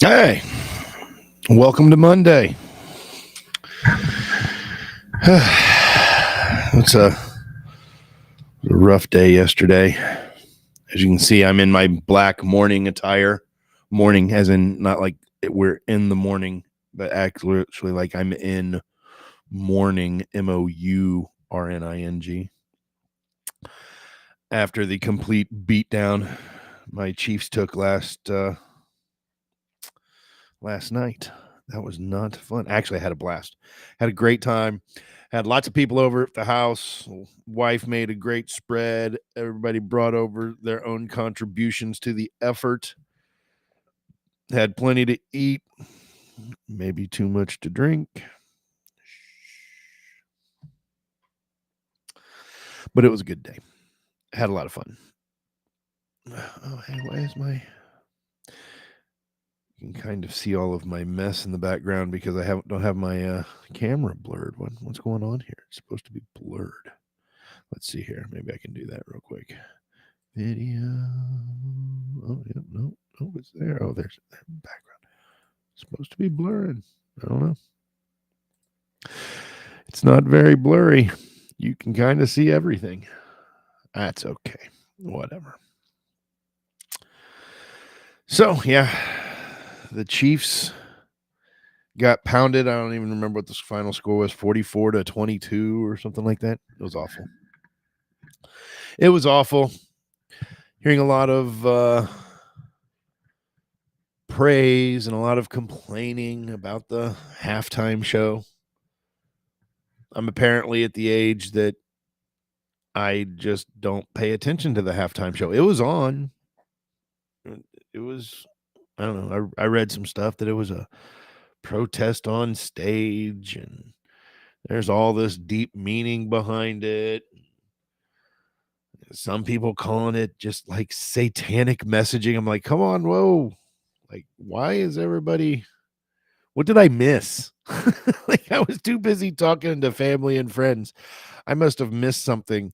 Hey, welcome to Monday. It's a rough day yesterday. As you can see, I'm in my black morning attire. Morning, as in not like we're in the morning, but actually like I'm in mourning, MOURNING. After the complete beatdown my Chiefs took last night. That was not fun. Actually, I had a blast. Had a great time. Had lots of people over at the house. Wife made a great spread. Everybody brought over their own contributions to the effort. Had plenty to eat, maybe too much to drink. But it was a good day. Had a lot of fun. Oh, hey, why is my... You can kind of see all of my mess in the background because I don't have my camera blurred. What's going on here? It's supposed to be blurred. Let's see here. Maybe I can do that real quick. Video. Oh, yeah, no, it's there. Oh, there's the background. It's supposed to be blurred. I don't know. It's not very blurry. You can kind of see everything. That's okay. Whatever. So, yeah, the Chiefs got pounded. I don't even remember what the final score was, 44-22 or something like that. It was awful. It was awful. Hearing a lot of praise and a lot of complaining about the halftime show. I'm apparently at the age that I just don't pay attention to the halftime show. It was on. It was, I don't know. I read some stuff that it was a protest on stage and there's all this deep meaning behind it. Some people calling it just like satanic messaging. I'm like, come on, whoa. Like, why is everybody... What did I miss? Like, I was too busy talking to family and friends. I must have missed something.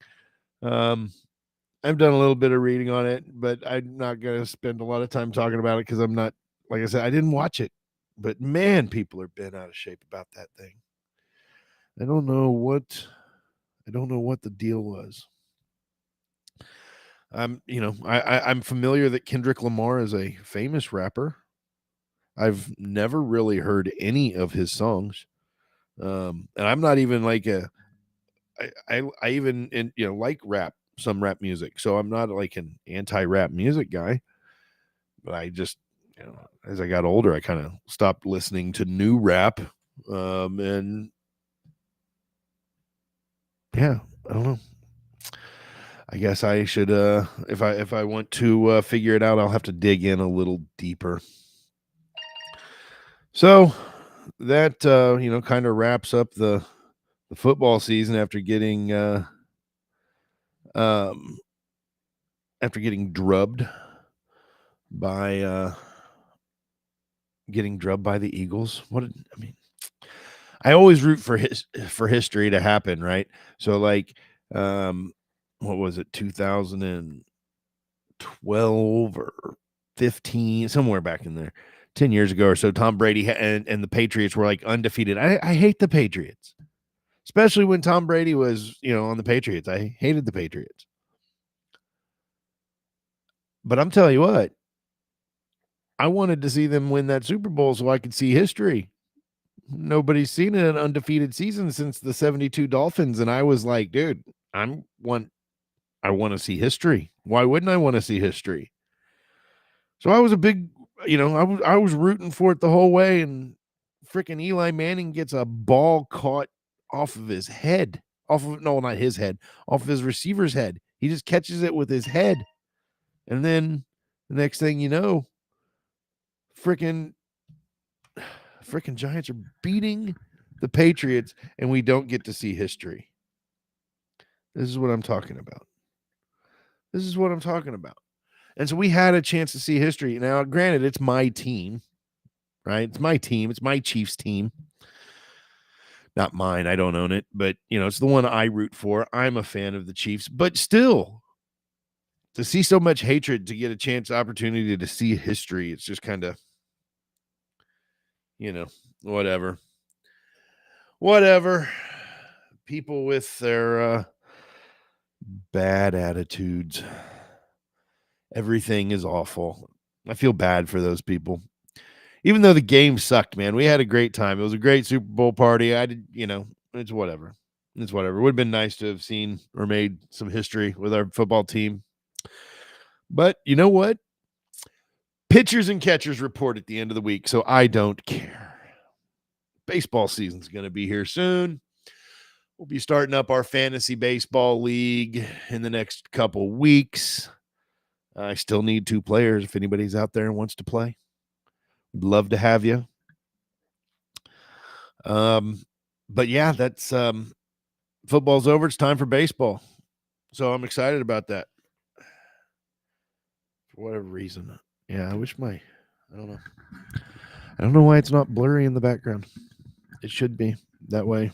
I've done a little bit of reading on it, but I'm not going to spend a lot of time talking about it because I'm not, like I said, I didn't watch it. But man, people are bent out of shape about that thing. I don't know what the deal was. I'm familiar that Kendrick Lamar is a famous rapper. I've never really heard any of his songs. And I'm not even like I even like some rap music. So I'm not like an anti-rap music guy. But I just, as I got older, I kind of stopped listening to new rap. And yeah, I don't know. I guess I should if I want to figure it out, I'll have to dig in a little deeper. So that kind of wraps up the football season after getting drubbed by the Eagles. I always root for history to happen, right? So like what was it, 2012 or 15, somewhere back in there, 10 years ago or so, Tom Brady and the Patriots were like undefeated. I hate the Patriots, especially when Tom Brady was, on the Patriots. I hated the Patriots. But I'm telling you what, I wanted to see them win that Super Bowl so I could see history. Nobody's seen an undefeated season since the 72 Dolphins. And I was like, dude, I want to see history. Why wouldn't I want to see history? So I was a big, I was rooting for it the whole way. And freaking Eli Manning gets a ball caught off of his head. Not his head, off of his receiver's head. He just catches it with his head. And then the next thing you know, freaking Giants are beating the Patriots, and we don't get to see history. This is what I'm talking about. And so we had a chance to see history. Now, granted, it's my team, right? It's my team. It's my Chiefs team. Not mine. I don't own it, but it's the one I root for. I'm a fan of the Chiefs, but still, to see so much hatred, to get a opportunity to see history, it's just kind of, you know, whatever. Whatever. People with their bad attitudes. Everything is awful. I feel bad for those people. Even though the game sucked, man, we had a great time. It was a great Super Bowl party. I did, it's whatever. It's whatever. It would have been nice to have seen or made some history with our football team. But you know what? Pitchers and catchers report at the end of the week, so I don't care. Baseball season's going to be here soon. We'll be starting up our fantasy baseball league in the next couple weeks. I still need 2 players if anybody's out there and wants to play. Would love to have you. But yeah, that's football's over. It's time for baseball. So I'm excited about that. For whatever reason. Yeah, I don't know. I don't know why it's not blurry in the background. It should be that way.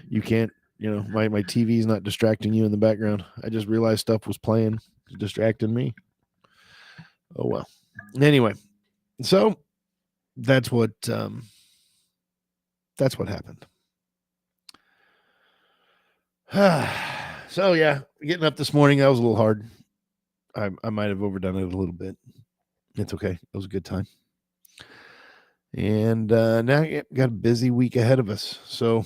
You can't, my TV is not distracting you in the background. I just realized stuff was playing, distracting me. Oh well. Anyway, so that's what happened. So yeah, getting up this morning, that was a little hard. I might have overdone it a little bit. It's okay. It was a good time. And now got a busy week ahead of us. So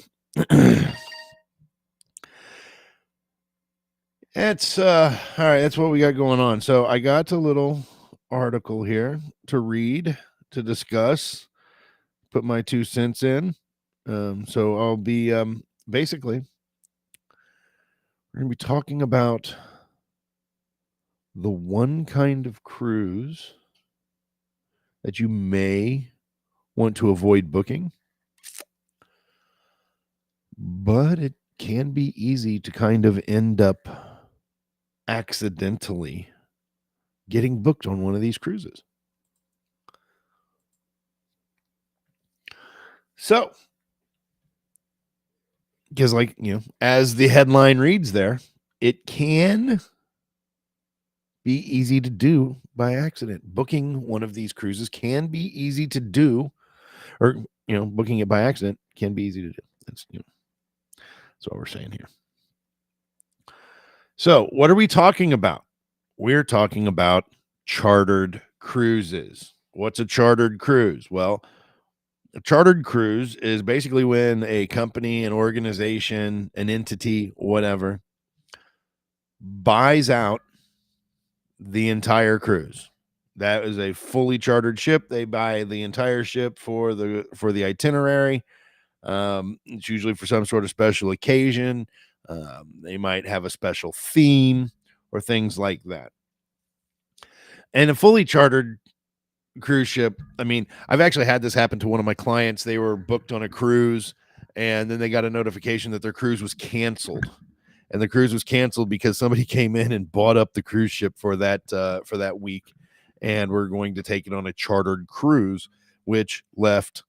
it's all right. That's what we got going on. So I got a little article here to read, to discuss, put my 2 cents in. So I'll be basically, we're going to be talking about the one kind of cruise that you may want to avoid booking, but it can be easy to kind of end up accidentally getting booked on one of these cruises. So, because as the headline reads there, it can be easy to do by accident. Booking one of these cruises can be easy to do, or booking it by accident can be easy to do. That's what we're saying here. So, what are we talking about? We're talking about chartered cruises. What's a chartered cruise? Well, a chartered cruise is basically when a company, an organization, an entity, whatever, buys out the entire cruise. That is a fully chartered ship. They buy the entire ship for the itinerary. It's usually for some sort of special occasion. They might have a special theme or things like that. And a fully chartered cruise ship, I mean, I've actually had this happen to one of my clients. They were booked on a cruise, and then they got a notification that their cruise was canceled. And the cruise was canceled because somebody came in and bought up the cruise ship for that week, and we're going to take it on a chartered cruise, which left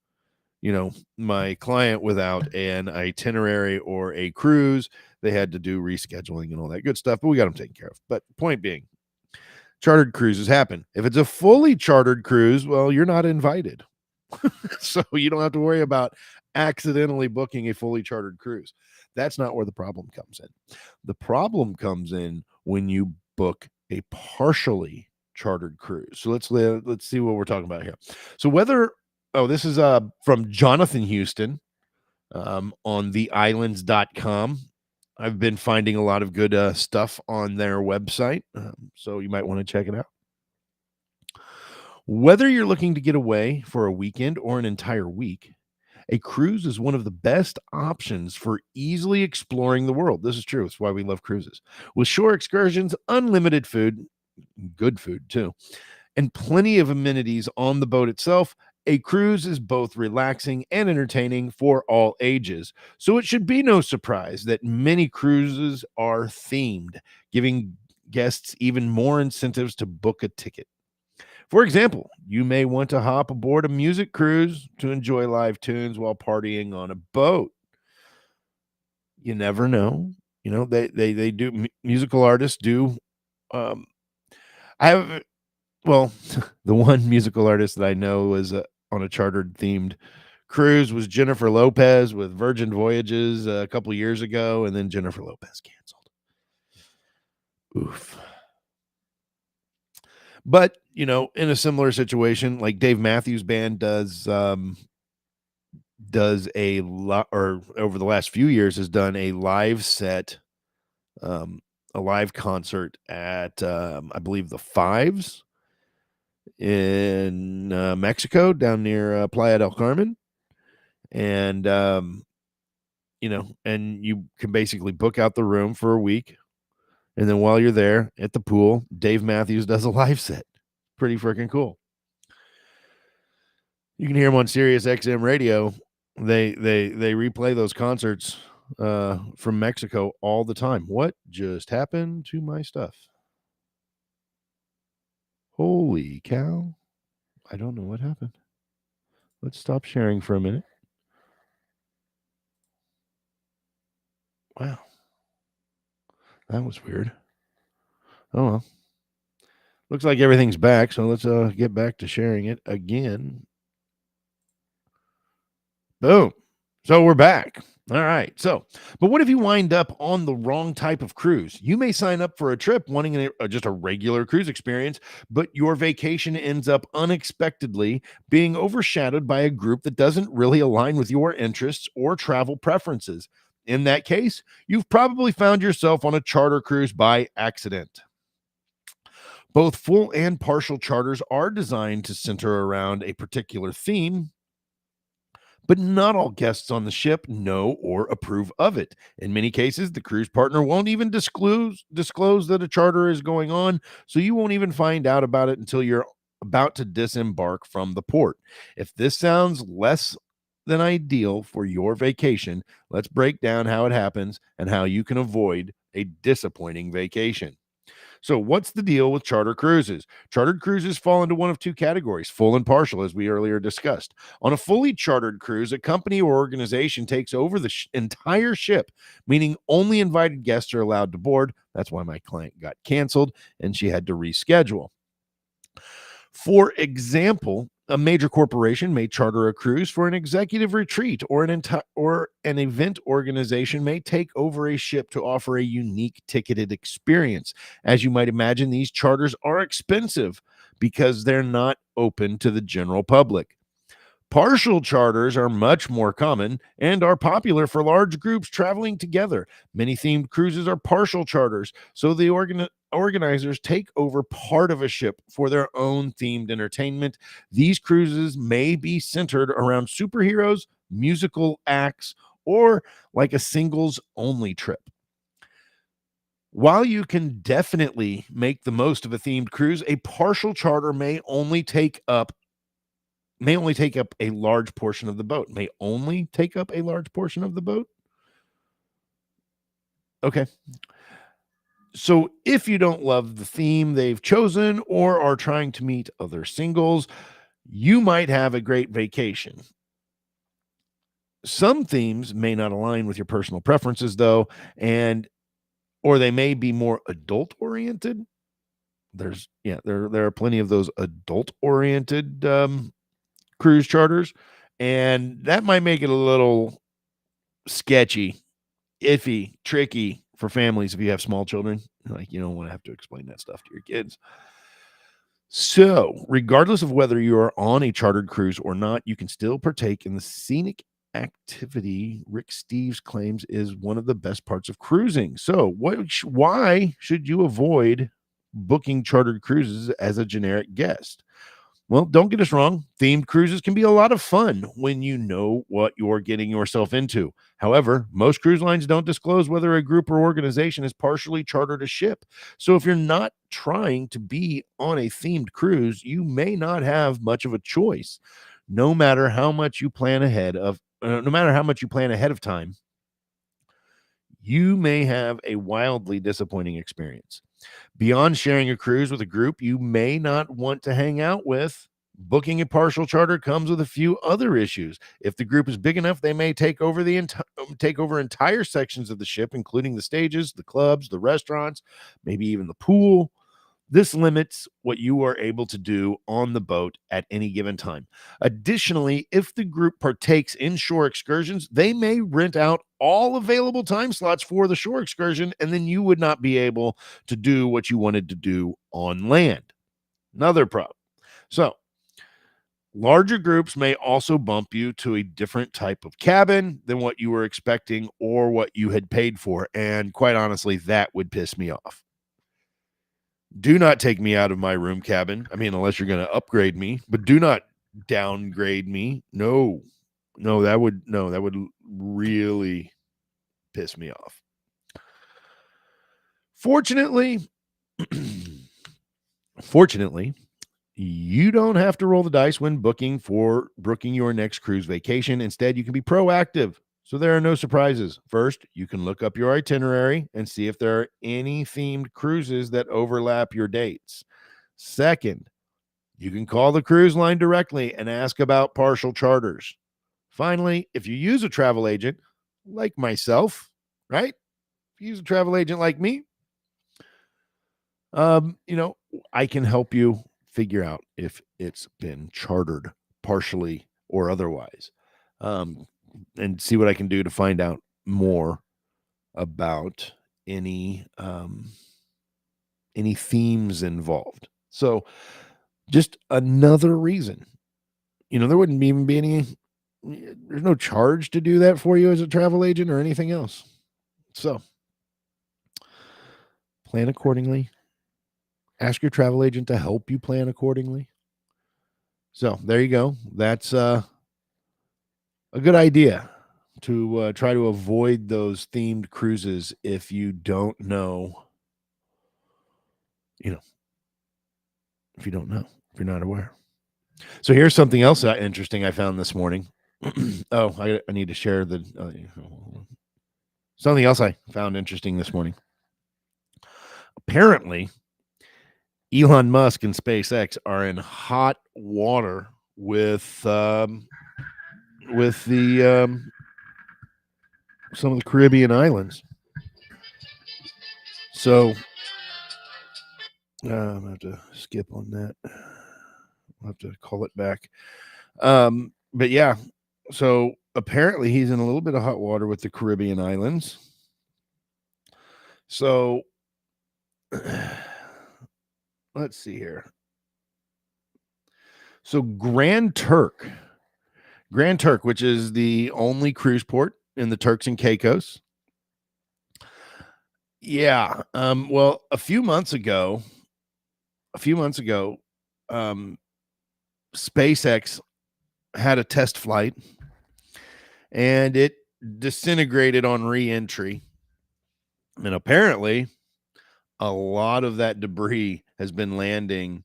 my client without an itinerary or a cruise. They had to do rescheduling and all that good stuff, but we got them taken care of. But point being, chartered cruises happen. If it's a fully chartered cruise, well, you're not invited. So you don't have to worry about accidentally booking a fully chartered cruise. That's not where the problem comes in. The problem comes in when you book a partially chartered cruise. So let's see what we're talking about here. So this is from Jonathan Houston on theislands.com. I've been finding a lot of good stuff on their website, so you might want to check it out. Whether you're looking to get away for a weekend or an entire week, a cruise is one of the best options for easily exploring the world. This is true. It's why we love cruises. With shore excursions, unlimited food, good food too, and plenty of amenities on the boat itself, a cruise is both relaxing and entertaining for all ages. So it should be no surprise that many cruises are themed, giving guests even more incentives to book a ticket. For example, you may want to hop aboard a music cruise to enjoy live tunes while partying on a boat. You never know. They do, musical artists do. I have, well, the one musical artist that I know was on a chartered themed cruise was Jennifer Lopez with Virgin Voyages a couple years ago, and then Jennifer Lopez canceled. Oof. But, in a similar situation, like Dave Matthews Band does a lot, or over the last few years has done a live set, um, a live concert at, I believe the Fives in Mexico, down near Playa del Carmen. And, and you can basically book out the room for a week. And then while you're there at the pool, Dave Matthews does a live set. Pretty freaking cool. You can hear him on Sirius XM radio. They replay those concerts from Mexico all the time. What just happened to my stuff? Holy cow. I don't know what happened. Let's stop sharing for a minute. Wow. That was weird. Oh well. Looks like everything's back, so let's get back to sharing it again. Boom. So we're back. All right. So, but what if you wind up on the wrong type of cruise? You may sign up for a trip wanting just a regular cruise experience, but your vacation ends up unexpectedly being overshadowed by a group that doesn't really align with your interests or travel preferences. In that case, you've probably found yourself on a charter cruise by accident. Both full and partial charters are designed to center around a particular theme, but not all guests on the ship know or approve of it. In many cases, the cruise partner won't even disclose that a charter is going on, so you won't even find out about it until you're about to disembark from the port. If this sounds less than ideal for your vacation, let's break down how it happens and how you can avoid a disappointing vacation. So, what's the deal with charter cruises? Chartered cruises fall into one of two categories, full and partial, as we earlier discussed. On a fully chartered cruise, a company or organization takes over the entire ship, meaning only invited guests are allowed to board. That's why my client got canceled and she had to reschedule. For example, a major corporation may charter a cruise for an executive retreat, or an event organization may take over a ship to offer a unique ticketed experience. As you might imagine, these charters are expensive because they're not open to the general public. Partial charters are much more common and are popular for large groups traveling together. Many themed cruises are partial charters, so the organizers take over part of a ship for their own themed entertainment. These cruises may be centered around superheroes, musical acts, or like a singles only trip. While you can definitely make the most of a themed cruise, a partial charter may only take up a large portion of the boat. May only take up a large portion of the boat? Okay. So if you don't love the theme they've chosen or are trying to meet other singles, you might have a great vacation. Some themes may not align with your personal preferences though, and or they may be more adult oriented. There are plenty of those adult oriented cruise charters, and that might make it a little sketchy, iffy, tricky for families if you have small children. Like, you don't want to have to explain that stuff to your kids. So, regardless of whether you are on a chartered cruise or not, you can still partake in the scenic activity Rick Steves claims is one of the best parts of cruising. So, why should you avoid booking chartered cruises as a generic guest? Well, don't get us wrong. Themed cruises can be a lot of fun when you know what you're getting yourself into. However, most cruise lines don't disclose whether a group or organization has partially chartered a ship. So if you're not trying to be on a themed cruise, you may not have much of a choice. No matter how much you plan ahead of time, you may have a wildly disappointing experience. Beyond sharing a cruise with a group you may not want to hang out with, booking a partial charter comes with a few other issues. If the group is big enough, they may take over entire sections of the ship, including the stages, the clubs, the restaurants, maybe even the pool. This limits what you are able to do on the boat at any given time. Additionally, if the group partakes in shore excursions, they may rent out all available time slots for the shore excursion, and then you would not be able to do what you wanted to do on land. Another problem. So, larger groups may also bump you to a different type of cabin than what you were expecting or what you had paid for. And quite honestly, that would piss me off. Do not take me out of my room cabin. I mean, unless you're going to upgrade me, but do not downgrade me. No, that would really piss me off. Fortunately, you don't have to roll the dice when booking your next cruise vacation. Instead, you can be proactive. So there are no surprises. First, you can look up your itinerary and see if there are any themed cruises that overlap your dates. Second, you can call the cruise line directly and ask about partial charters. Finally, if you use a travel agent like myself, right? If you use a travel agent like me, I can help you figure out if it's been chartered partially or otherwise, and see what I can do to find out more about any themes involved. So just another reason, there wouldn't even be there's no charge to do that for you as a travel agent or anything else. So plan accordingly. Ask your travel agent to help you plan accordingly. So there you go. That's a good idea to try to avoid those themed cruises if you don't know, if you're not aware. So here's something else interesting I found this morning. I need to share something else I found interesting this morning. Apparently, Elon Musk and SpaceX are in hot water with the some of the Caribbean islands. So I'm gonna have to skip on that. I'll have to call it back. But yeah, so apparently he's in a little bit of hot water with the Caribbean islands. So let's see here. So Grand Turk, which is the only cruise port in the Turks and Caicos. Yeah. Well, a few months ago, SpaceX had a test flight and it disintegrated on re-entry. And apparently a lot of that debris has been landing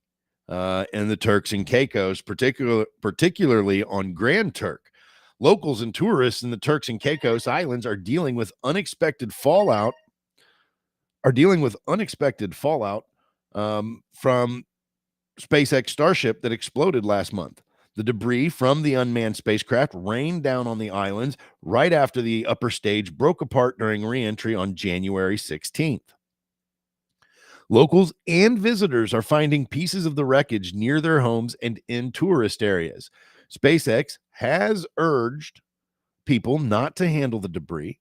in the Turks and Caicos, particularly on Grand Turk. Locals and tourists in the Turks and Caicos Islands are dealing with unexpected fallout from SpaceX Starship that exploded last month. The debris from the unmanned spacecraft rained down on the islands right after the upper stage broke apart during re-entry on January 16th. Locals and visitors are finding pieces of the wreckage near their homes and in tourist areas. SpaceX has urged people not to handle the debris,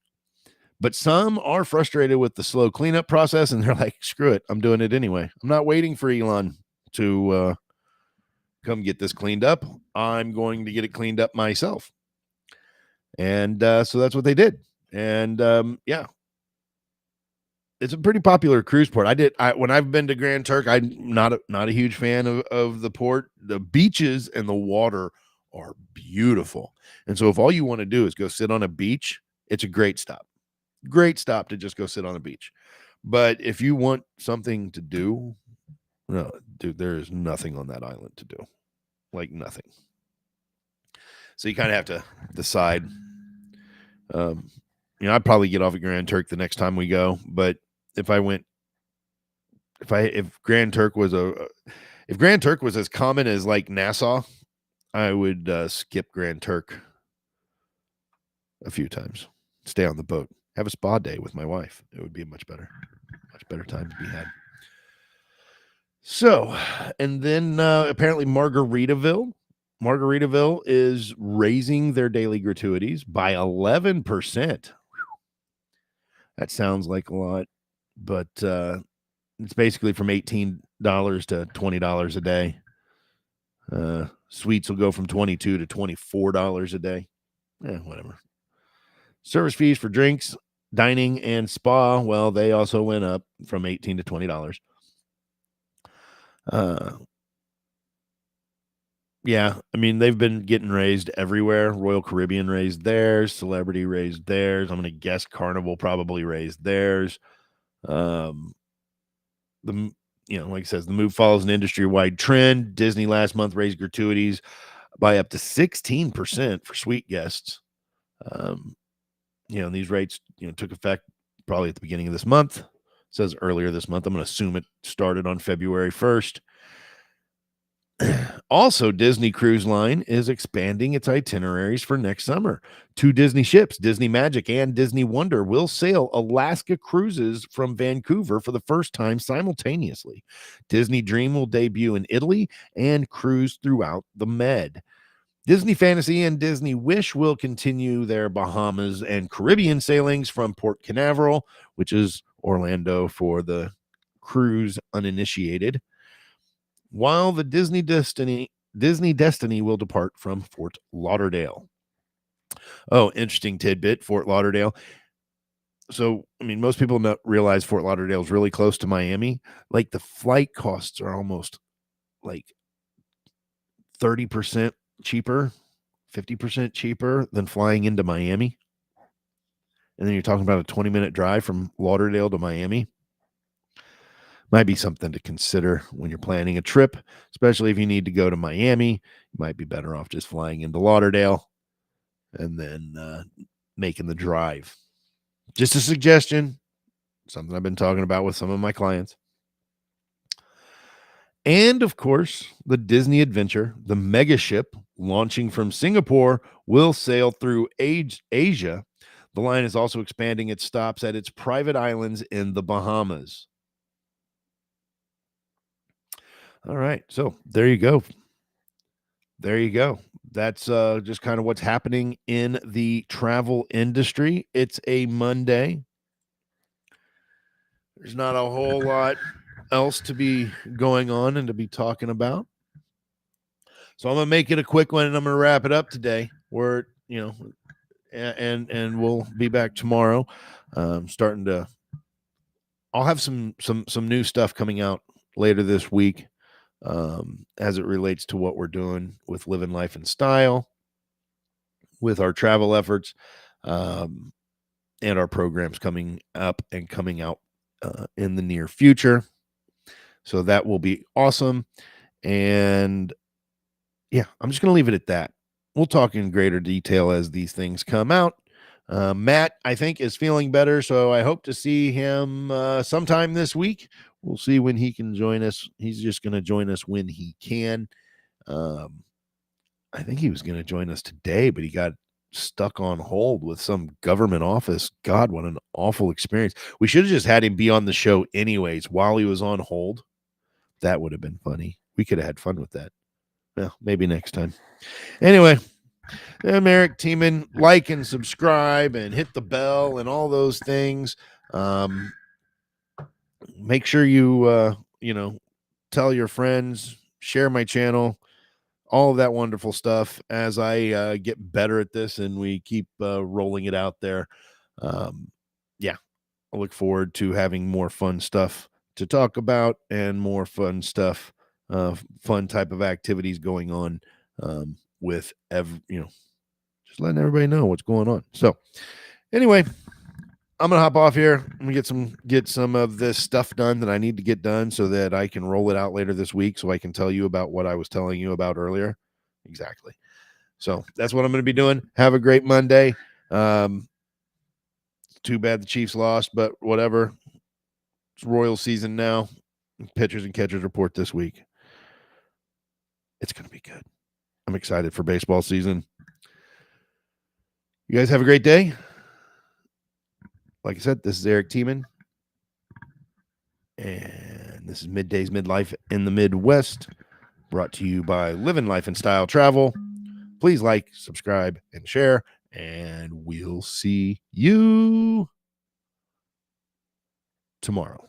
but some are frustrated with the slow cleanup process, and they're like, screw it, I'm doing it anyway. I'm not waiting for Elon to come get this cleaned up. I'm going to get it cleaned up myself. And so that's what they did. And yeah, it's a pretty popular cruise port. When I've been to Grand Turk, I'm not a huge fan of the port. The beaches and the water are beautiful. And so if all you want to do is go sit on a beach, it's a great stop. Great stop to just go sit on a beach. But if you want something to do, no, dude, there is nothing on that island to do. Like nothing. So you kind of have to decide. I'd probably get off at Grand Turk the next time we go, but if Grand Turk was as common as like Nassau, I would skip Grand Turk a few times, stay on the boat, have a spa day with my wife. It would be a much better time to be had. So, and then apparently Margaritaville is raising their daily gratuities by 11%. That sounds like a lot, but it's basically from $18 to $20 a day. Suites will go from $22 to $24 a day. Whatever. Service fees for drinks, dining, and spa, well, they also went up from $18 to $20. Yeah, I mean, they've been getting raised everywhere. Royal Caribbean raised theirs, Celebrity raised theirs. I'm going to guess Carnival probably raised theirs. Um, like it says, the move follows an industry-wide trend. Disney last month raised gratuities by up to 16% for suite guests. And these rates, took effect probably at the beginning of this month. It says earlier this month. I'm going to assume it started on February 1st. Also, Disney Cruise Line is expanding its itineraries for next summer. 2 Disney ships, Disney Magic and Disney Wonder, will sail Alaska cruises from Vancouver for the first time simultaneously. Disney Dream will debut in Italy and cruise throughout the Med. Disney Fantasy and Disney Wish will continue their Bahamas and Caribbean sailings from Port Canaveral, which is Orlando for the cruise uninitiated, while the Disney Destiny will depart from Fort Lauderdale. Oh, interesting tidbit, Fort Lauderdale. So, I mean, most people don't realize Fort Lauderdale is really close to Miami. Like, the flight costs are almost like 30% cheaper, 50% cheaper than flying into Miami. And then you're talking about a 20-minute drive from Lauderdale to Miami. Might be something to consider when you're planning a trip, especially if you need to go to Miami. You might be better off just flying into Lauderdale and then making the drive. Just a suggestion, something I've been talking about with some of my clients. And of course, the Disney Adventure, the mega ship launching from Singapore, will sail through Asia. The line is also expanding its stops at its private islands in the Bahamas. All right. So there you go. That's just kind of what's happening in the travel industry. It's a Monday. There's not a whole lot else to be going on and to be talking about. So I'm going to make it a quick one and I'm going to wrap it up today. And we'll be back tomorrow. I'll have some new stuff coming out later this week. As it relates to what we're doing with Living Life in Style, with our travel efforts, and our programs coming up and coming out in the near future. So that will be awesome. And yeah, I'm just going to leave it at that. We'll talk in greater detail as these things come out. Matt, I think, is feeling better, so I hope to see him sometime this week. We'll see when he can join us. He's just going to join us when he can. I think he was going to join us today, but he got stuck on hold with some government office. God, what an awful experience. We should have just had him be on the show anyways while he was on hold. That would have been funny. We could have had fun with that. Well, maybe next time. Anyway, I'm Eric Tiemann. Like and subscribe and hit the bell and all those things. Make sure you, tell your friends, share my channel, all of that wonderful stuff as I get better at this and we keep rolling it out there. Yeah, I look forward to having more fun stuff to talk about and more fun stuff, fun type of activities going on with just letting everybody know what's going on. So anyway, I'm gonna hop off here. I'm gonna get some of this stuff done that I need to get done so that I can roll it out later this week so I can tell you about what I was telling you about earlier. Exactly. So that's what I'm gonna be doing. Have a great Monday. Too bad the Chiefs lost, but whatever. It's Royal season now. Pitchers and catchers report this week. It's gonna be good. I'm excited for baseball season. You guys have a great day. Like I said, this is Eric Tiemann. And And this is Middays Midlife in the Midwest, brought to you by Living Life and Style Travel. Please like, subscribe, and share, and we'll see you tomorrow.